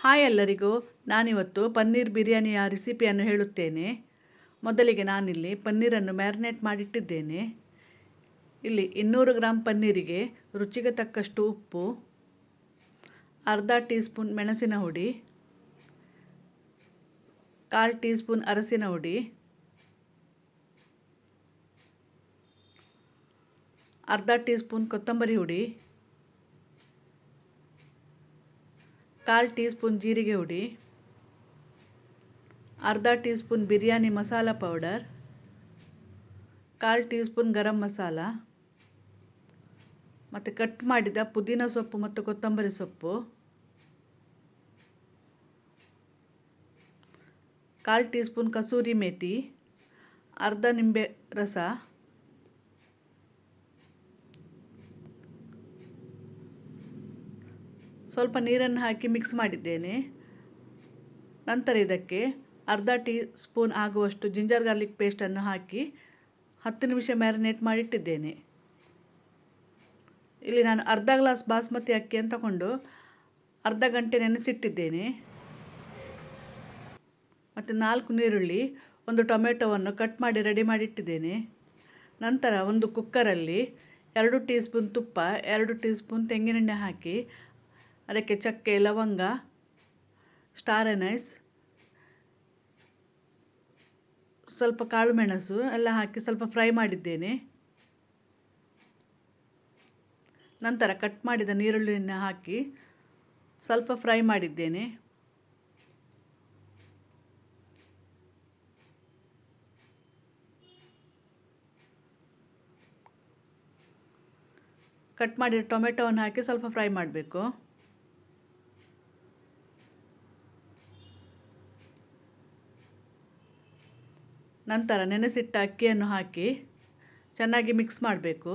Hi ಎಲ್ಲರಿಗೂ, ನಾನಿವತ್ತು ಪನ್ನೀರ್ ಬಿರಿಯಾನಿಯ ರೆಸಿಪಿಯನ್ನು ಹೇಳುತ್ತೇನೆ. ಮೊದಲಿಗೆ ನಾನಿಲ್ಲಿ ಪನ್ನೀರನ್ನು ಮ್ಯಾರಿನೇಟ್ ಮಾಡಿಟ್ಟಿದ್ದೇನೆ. ಇಲ್ಲಿ 200 ಗ್ರಾಂ ಪನ್ನೀರಿಗೆ ರುಚಿಗೆ ತಕ್ಕಷ್ಟು ಉಪ್ಪು, ಅರ್ಧ ಟೀ ಸ್ಪೂನ್ ಮೆಣಸಿನ ಹುಡಿ, 1/4 ಟೀ ಸ್ಪೂನ್ ಅರಸಿನ ಹುಡಿ, ಅರ್ಧ ಟೀ ಸ್ಪೂನ್ ಕೊತ್ತಂಬರಿ ಹುಡಿ, 1/4 ಟೀ ಸ್ಪೂನ್ ಜೀರಿಗೆ ಹುಡಿ, ಅರ್ಧ teaspoon biryani masala powder, 1/4 teaspoon garam masala ಮತ್ತು ಕಟ್ ಮಾಡಿದ ಪುದೀನ ಸೊಪ್ಪು ಮತ್ತು ಕೊತ್ತಂಬರಿ ಸೊಪ್ಪು, 1/4 ಟೀ ಸ್ಪೂನ್ ಕಸೂರಿ ಮೇಥಿ, ಅರ್ಧ ನಿಂಬೆ ರಸ, ಸ್ವಲ್ಪ ನೀರನ್ನು ಹಾಕಿ ಮಿಕ್ಸ್ ಮಾಡಿದ್ದೇನೆ. ನಂತರ ಇದಕ್ಕೆ ಅರ್ಧ ಟೀ ಸ್ಪೂನ್ ಆಗುವಷ್ಟು ಜಿಂಜರ್ ಗಾರ್ಲಿಕ್ ಪೇಸ್ಟನ್ನು ಹಾಕಿ 10 ನಿಮಿಷ ಮ್ಯಾರಿನೇಟ್ ಮಾಡಿಟ್ಟಿದ್ದೇನೆ. ಇಲ್ಲಿ ನಾನು ಅರ್ಧ ಗ್ಲಾಸ್ ಬಾಸ್ಮತಿ ಅಕ್ಕಿಯನ್ನು ತಗೊಂಡು ಅರ್ಧ ಗಂಟೆ ನೆನೆಸಿಟ್ಟಿದ್ದೇನೆ. ಮತ್ತು 4 ನೀರುಳ್ಳಿ, 1 ಟೊಮೆಟೊವನ್ನು ಕಟ್ ಮಾಡಿ ರೆಡಿ ಮಾಡಿಟ್ಟಿದ್ದೇನೆ. ನಂತರ ಒಂದು ಕುಕ್ಕರಲ್ಲಿ 2 ಟೀ ಸ್ಪೂನ್ ತುಪ್ಪ, 2 ಟೀ ಸ್ಪೂನ್ ತೆಂಗಿನೆಣ್ಣೆ ಹಾಕಿ ಅದಕ್ಕೆ ಚಕ್ಕೆ, ಲವಂಗ, ಸ್ಟಾರ್ ಅನೈಸ್, ಸ್ವಲ್ಪ ಕಾಳು ಮೆಣಸು ಎಲ್ಲ ಹಾಕಿ ಸ್ವಲ್ಪ ಫ್ರೈ ಮಾಡಿದ್ದೇನೆ. ನಂತರ ಕಟ್ ಮಾಡಿದ ನೀರುಳ್ಳಿಯನ್ನು ಹಾಕಿ ಸ್ವಲ್ಪ ಫ್ರೈ ಮಾಡಿದ್ದೇನೆ. ಕಟ್ ಮಾಡಿದ ಟೊಮೆಟೊವನ್ನು ಹಾಕಿ ಸ್ವಲ್ಪ ಫ್ರೈ ಮಾಡಬೇಕು. ನಂತರ ನೆನೆಸಿಟ್ಟ ಅಕ್ಕಿಯನ್ನು ಹಾಕಿ ಚೆನ್ನಾಗಿ ಮಿಕ್ಸ್ ಮಾಡಬೇಕು.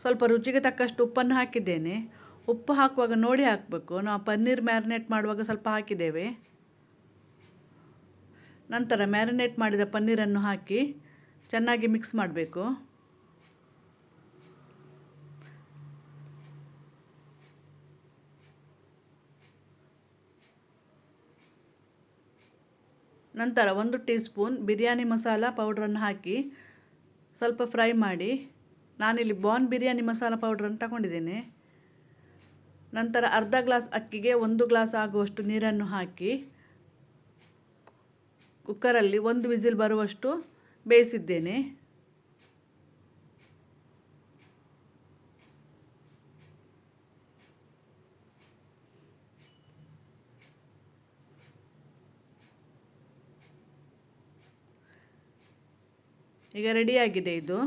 ಸ್ವಲ್ಪ ರುಚಿಗೆ ತಕ್ಕಷ್ಟು ಉಪ್ಪನ್ನು ಹಾಕಿದ್ದೇನೆ. ಉಪ್ಪು ಹಾಕುವಾಗ ನೋಡಿ ಹಾಕಬೇಕು. ನಾವು ಪನ್ನೀರ್ ಮ್ಯಾರಿನೇಟ್ ಮಾಡುವಾಗ ಸ್ವಲ್ಪ ಹಾಕಿದ್ದೇವೆ. ನಂತರ ಮ್ಯಾರಿನೇಟ್ ಮಾಡಿದ ಪನ್ನೀರನ್ನು ಹಾಕಿ ಚೆನ್ನಾಗಿ ಮಿಕ್ಸ್ ಮಾಡಬೇಕು. ನಂತರ 1 ಟೀ ಸ್ಪೂನ್ ಬಿರಿಯಾನಿ ಮಸಾಲ ಪೌಡ್ರನ್ನು ಹಾಕಿ ಸ್ವಲ್ಪ ಫ್ರೈ ಮಾಡಿ. ನಾನಿಲ್ಲಿ ಬಾನ್ ಬಿರಿಯಾನಿ ಮಸಾಲ ಪೌಡ್ರನ್ನು ತಗೊಂಡಿದ್ದೇನೆ. ನಂತರ ಅರ್ಧ ಗ್ಲಾಸ್ ಅಕ್ಕಿಗೆ 1 ಗ್ಲಾಸ್ ಆಗುವಷ್ಟು ನೀರನ್ನು ಹಾಕಿ ಕುಕ್ಕರಲ್ಲಿ 1 ವಿಸಿಲ್ ಬರುವಷ್ಟು ಬೇಯಿಸಿದ್ದೇನೆ. ಈಗ ರೆಡಿಯಾಗಿದೆ ಇದು.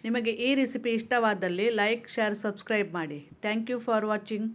ನಿಮಗೆ ಈ ರೆಸಿಪಿ ಇಷ್ಟವಾದಲ್ಲಿ ಲೈಕ್, ಶೇರ್, ಸಬ್ಸ್ಕ್ರೈಬ್ ಮಾಡಿ. Thank you for watching.